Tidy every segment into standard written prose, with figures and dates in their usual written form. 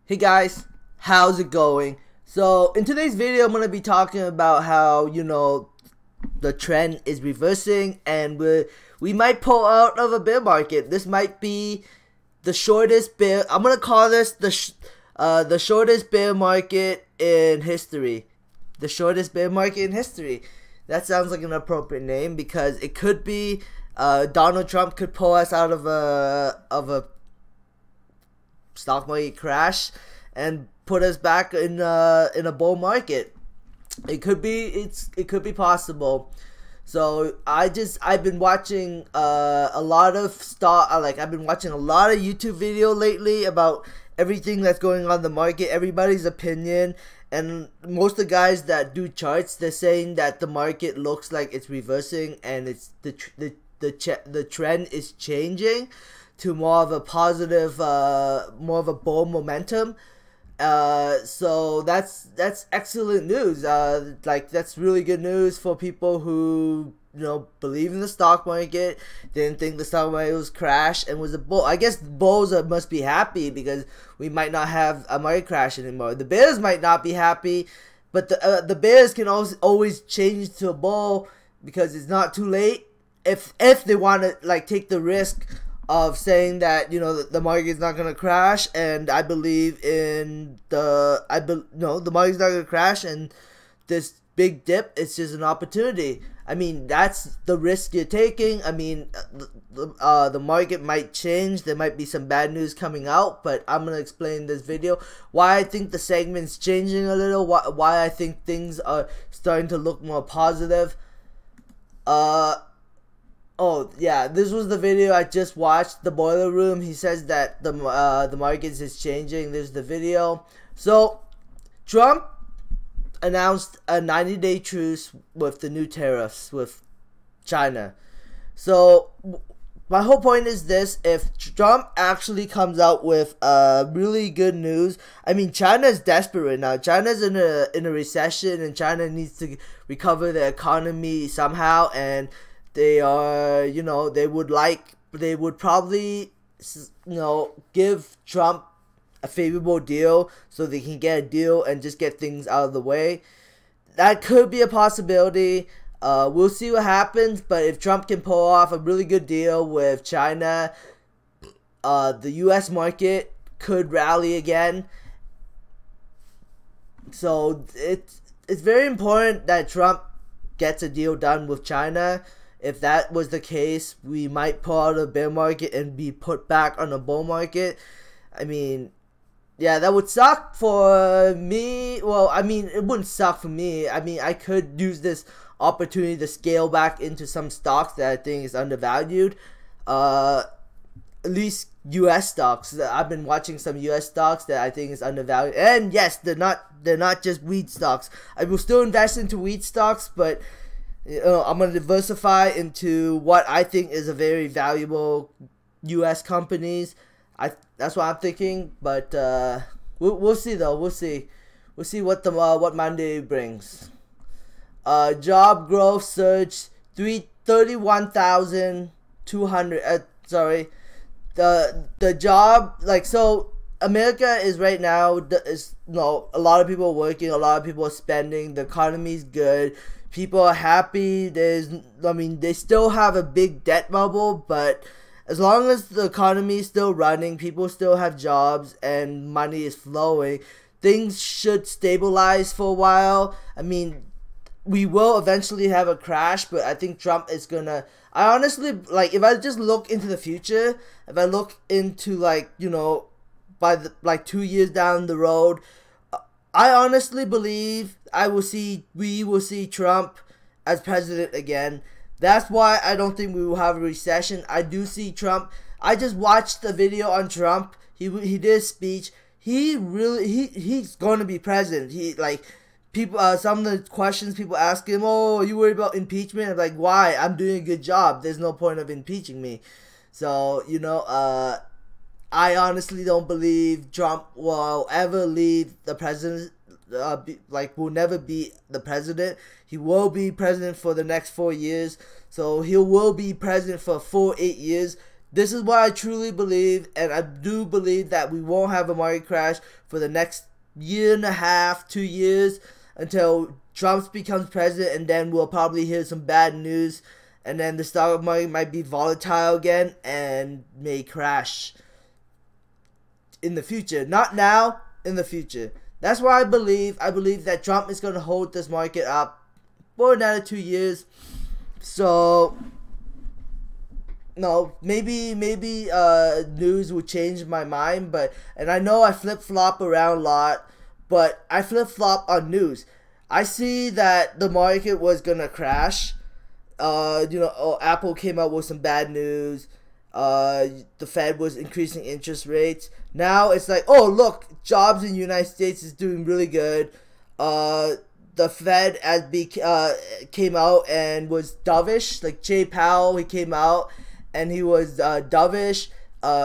Hey guys, how's it going? So in today's video, I'm gonna be talking about how the trend is reversing, and we might pull out of a bear market. This might be the shortest bear. I'm gonna call this the shortest bear market in history. The shortest bear market in history. That sounds like an appropriate name because it could be Donald Trump could pull us out of a stock market crash and put us back in a bull market. It could be possible. So I've been watching a lot of I've been watching a lot of YouTube video lately about everything that's going on in the market, everybody's opinion, and most of the guys that do charts, they're saying that the market looks like it's reversing and it's the trend is changing to more of a positive, more of a bull momentum. So that's excellent news. That's really good news for people who believe in the stock market, didn't think the stock market was crash and was a bull. I guess bulls must be happy because we might not have a market crash anymore. The bears might not be happy, but the bears can always change to a bull because it's not too late if they want to take the risk of saying that the market is not gonna crash. And I believe in the market's not gonna crash, and this big dip, it's just an opportunity. I mean, that's the risk you're taking. I mean, the market might change. There might be some bad news coming out, but I'm gonna explain in this video why I think the segment's changing a little. Why I think things are starting to look more positive. Oh yeah, this was the video I just watched, the boiler room. He says that the markets is changing. There's the video. So Trump announced a 90-day truce with the new tariffs with China. So my whole point is this: if Trump actually comes out with really good news, I mean, China is desperate right now. China's in a recession, and China needs to recover their economy somehow, and they are, they would probably, give Trump a favorable deal so they can get a deal and just get things out of the way. That could be a possibility. We'll see what happens, but if Trump can pull off a really good deal with China, the U.S. market could rally again. So it's very important that Trump gets a deal done with China. If that was the case, we might pull out of the bear market and be put back on a bull market. I mean, yeah, that would suck for me. Well, I mean, it wouldn't suck for me. I mean, I could use this opportunity to scale back into some stocks that I think is undervalued. At least U.S. stocks. I've been watching some U.S. stocks that I think is undervalued. And yes, they're not just wheat stocks. I will still invest into wheat stocks, but I'm going to diversify into what I think is a very valuable U.S. companies. That's what I'm thinking, but we'll see though. We'll see what Monday brings. Job growth surged 31,200. Sorry, the job so America is right now a lot of people are working, a lot of people are spending, the economy's good. People are happy. They still have a big debt bubble, but as long as the economy is still running, people still have jobs, and money is flowing, things should stabilize for a while. I mean, we will eventually have a crash, but I think Trump is gonna. I honestly, if I just look into the future, if I look into by 2 years down the road, I honestly believe we will see Trump as president again. That's why I don't think we will have a recession. I do see Trump. I just watched the video on Trump. He did a speech. He's going to be president. People, some of the questions people ask him, "Oh, are you worried about impeachment?" I'm like, "Why? I'm doing a good job. There's no point of impeaching me." So I honestly don't believe Trump will ever leave the president. Will never be the president. He will be president for the next 4 years. So he will be president for a full 8 years. this is what I truly believe, and I do believe that we won't have a market crash for the next year and a half, 2 years, until Trump becomes president, and then we'll probably hear some bad news, and then the stock market might be volatile again and may crash in the future. Not now, in the future. That's why I believe that Trump is going to hold this market up for another 2 years. So no, maybe news will change my mind, and I know I flip-flop around a lot, but I flip-flop on news. I see that the market was gonna crash. Apple came out with some bad news. The Fed was increasing interest rates. Now it's like, oh look, jobs in the United States is doing really good. The Fed came out and was dovish. Like Jay Powell, he came out and he was dovish.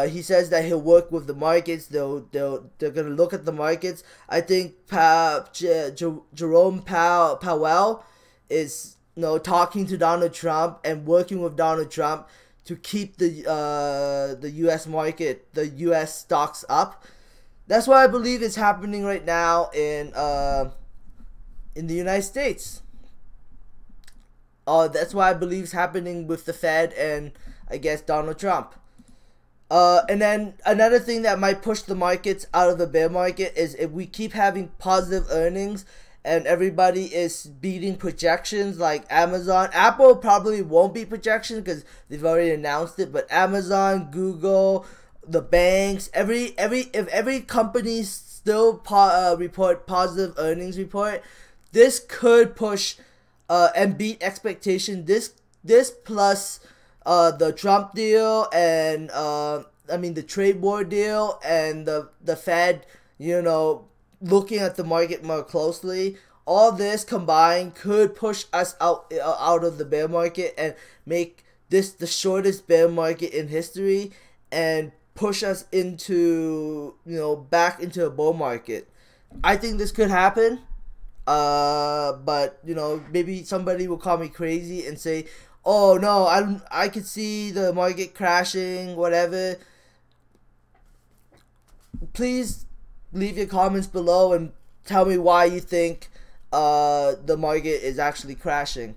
He says that he'll work with the markets. They're gonna look at the markets. I think Jerome Powell is talking to Donald Trump and working with Donald Trump to keep the U.S. market, the U.S. stocks up. That's what I believe is happening right now in the United States. That's what I believe is happening with the Fed and I guess Donald Trump. And then another thing that might push the markets out of the bear market is if we keep having positive earnings and everybody is beating projections like Amazon. Apple probably won't beat projections because they've already announced it, but Amazon, Google, the banks, if every company still report positive earnings report, this could push and beat expectation. This plus the Trump deal and the trade war deal and the Fed, looking at the market more closely. All this combined could push us out of the bear market and make this the shortest bear market in history and push us into back into a bull market. I think this could happen. But maybe somebody will call me crazy and say, oh no, I could see the market crashing, whatever. Please leave your comments below and tell me why you think the market is actually crashing.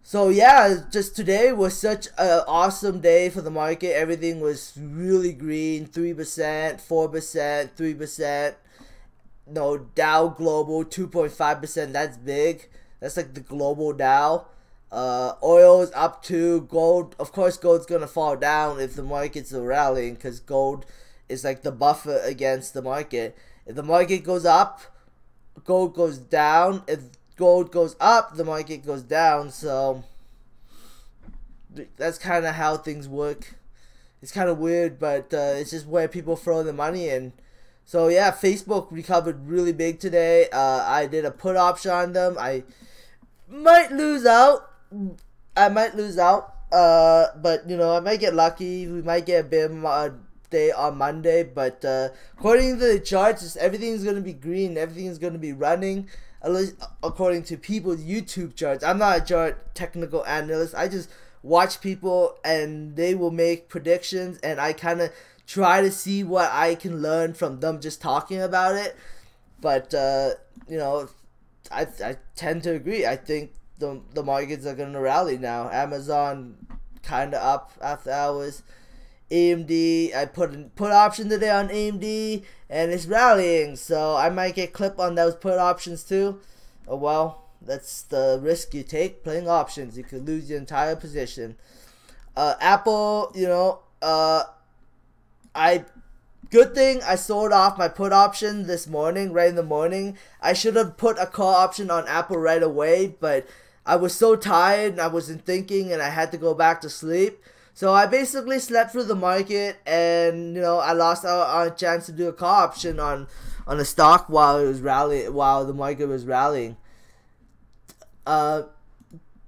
So yeah, just today was such an awesome day for the market. Everything was really green, 3%, 4%, 3%. Dow Global 2.5%. That's big. That's like the global Dow. Oil is up too. Gold, of course, gold's gonna fall down if the markets are rallying because gold is like the buffer against the market. If the market goes up, gold goes down. If gold goes up, the market goes down. So that's kind of how things work. It's kind of weird, but it's just where people throw their money in. So yeah, Facebook recovered really big today. I did a put option on them. I might lose out. But I might get lucky. We might get a bear day on Monday. But according to the charts, everything's gonna be green. Everything's gonna be running. At least according to people's YouTube charts. I'm not a chart technical analyst. I just watch people and they will make predictions, and I kind of try to see what I can learn from them just talking about it. But I tend to agree. I think the markets are gonna rally now. Amazon kind of up after hours. AMD, I put option today on AMD and it's rallying, so I might get clipped on those put options too. Oh well, that's the risk you take playing options. You could lose your entire position. Apple, good thing I sold off my put option this morning, right in the morning. I should have put a call option on Apple right away, but I was so tired and I wasn't thinking and I had to go back to sleep. So I basically slept through the market and I lost out on a chance to do a call option on a stock while it was while the market was rallying.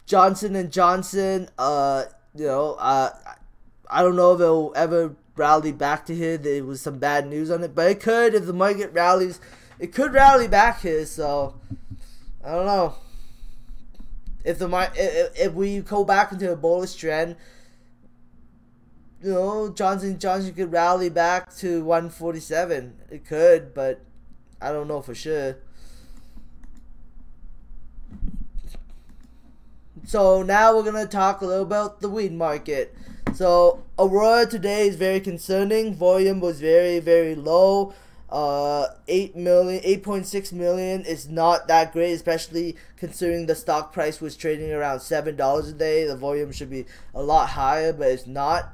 Johnson & Johnson, I don't know if it'll ever rally back to here. There was some bad news on it, but it could. If the market rallies, it could rally back here. So I don't know if we go back into a bullish trend. Johnson & Johnson could rally back to 147. It could, but I don't know for sure. So now we're gonna talk a little about the weed market. So Aurora today is very concerning. Volume was very, very low. 8.6 million is not that great, especially considering the stock price was trading around $7 a day. The volume should be a lot higher, but it's not.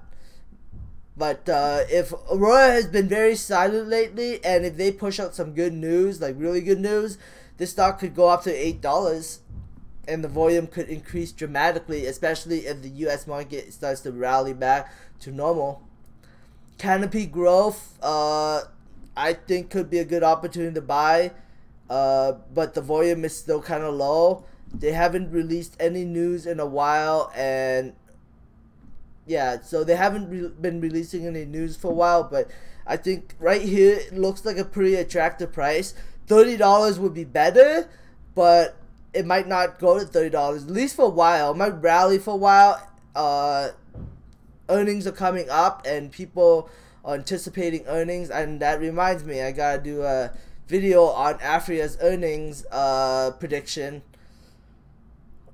But if Aurora has been very silent lately, and if they push out some good news, like really good news, this stock could go up to $8, and the volume could increase dramatically, especially if the US market starts to rally back to normal. Canopy Growth, I think could be a good opportunity to buy, but the volume is still kind of low. They haven't released any news in a while, and yeah, so they haven't been releasing any news for a while, but I think right here it looks like a pretty attractive price. $30 would be better, but it might not go to $30, at least for a while. It might rally for a while. Earnings are coming up, and people anticipating earnings, and that reminds me, I gotta do a video on Afria's earnings prediction,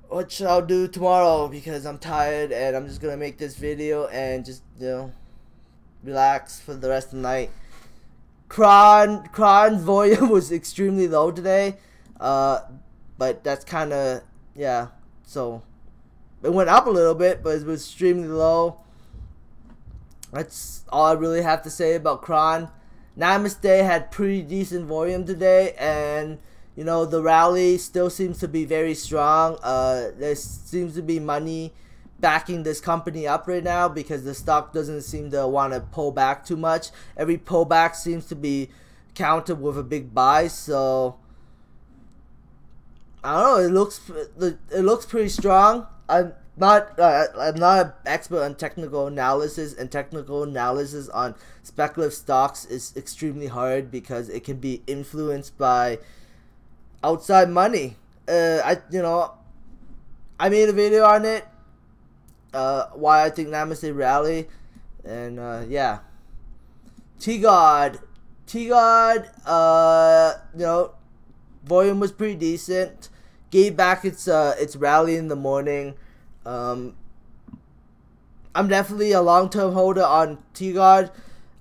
which I'll do tomorrow because I'm tired, and I'm just gonna make this video and just relax for the rest of the night. Cron's volume was extremely low today, but that's kind of, yeah, so it went up a little bit, but it was extremely low. That's all I really have to say about Cron. Namaste had pretty decent volume today, and the rally still seems to be very strong. There seems to be money backing this company up right now because the stock doesn't seem to want to pull back too much. Every pullback seems to be countered with a big buy, so I don't know. It looks pretty strong. I'm not an expert on technical analysis, and technical analysis on speculative stocks is extremely hard because it can be influenced by outside money. I made a video on it, why I think Namaste rally, and yeah. T-God, volume was pretty decent. Gave back its rally in the morning. I'm definitely a long-term holder on T-God.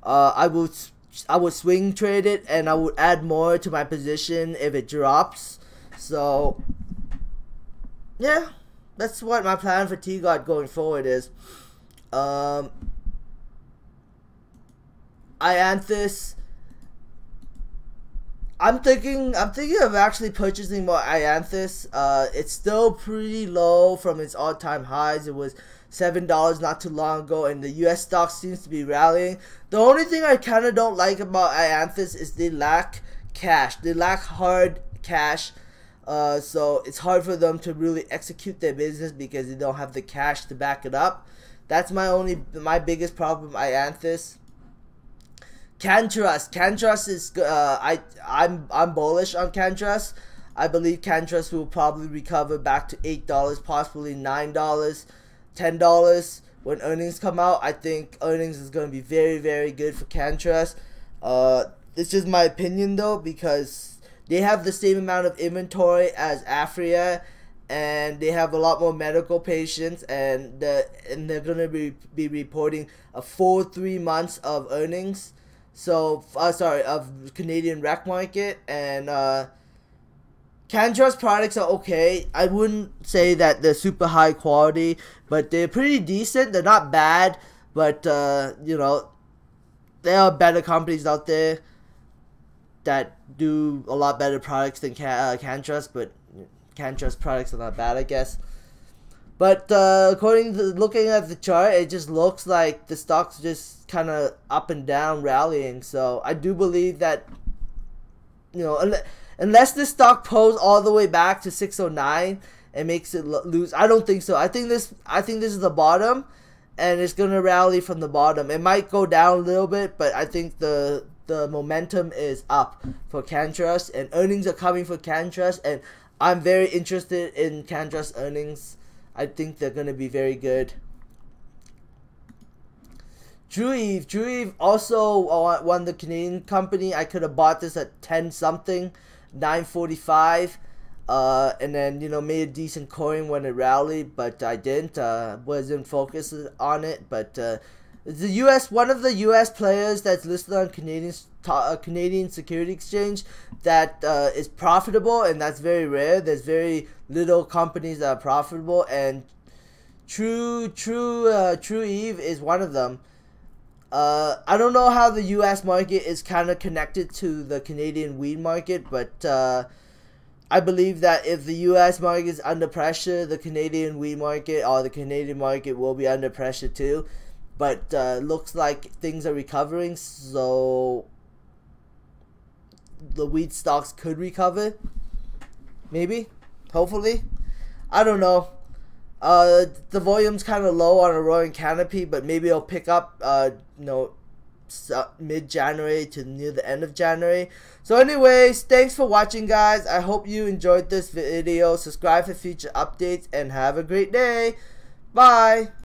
I would swing trade it, and I would add more to my position if it drops. So yeah, that's what my plan for T-God going forward is. Ianthus, I'm thinking of actually purchasing more Ianthus. It's still pretty low from its all-time highs. It was $7 not too long ago, and the US stock seems to be rallying. The only thing I kind of don't like about Ianthus is they lack cash. They lack hard cash. So it's hard for them to really execute their business because they don't have the cash to back it up. That's my biggest problem with Ianthus. CanTrust is I'm bullish on CanTrust. I believe CanTrust will probably recover back to $8, possibly $9, $10 when earnings come out. I think earnings is going to be very, very good for CanTrust. It's just my opinion though, because they have the same amount of inventory as Afria, and they have a lot more medical patients, and they're going to be reporting a full 3 months of earnings. So, of Canadian rec market, and CanTrust products are okay. I wouldn't say that they're super high quality, but they're pretty decent. They're not bad, but there are better companies out there that do a lot better products than CanTrust, but CanTrust products are not bad, I guess. But according to looking at the chart, it just looks like the stock's just kind of up and down rallying. So I do believe that, unless this stock pulls all the way back to 609 and makes it lose, I don't think so. I think this is the bottom, and it's gonna rally from the bottom. It might go down a little bit, but I think the momentum is up for CanTrust, and earnings are coming for CanTrust, and I'm very interested in CanTrust earnings. I think they're going to be very good. Drew Eve also won the Canadian company. I could have bought this at 10 something, 9.45, and then made a decent coin when it rallied, but I didn't. Wasn't focused on it. But the one of the U.S. players that's listed on Canadian Security Exchange that is profitable, and that's very rare. There's very little companies that are profitable, and True Eve is one of them. I don't know how the U.S. market is kind of connected to the Canadian weed market, but I believe that if the U.S. market is under pressure, the Canadian weed market or the Canadian market will be under pressure too. But looks like things are recovering, so the weed stocks could recover. Maybe, hopefully, I don't know. The volume's kind of low on a Roaring Canopy, but maybe it'll pick up, mid-January to near the end of January. So anyways, thanks for watching, guys. I hope you enjoyed this video. Subscribe for future updates, and have a great day. Bye.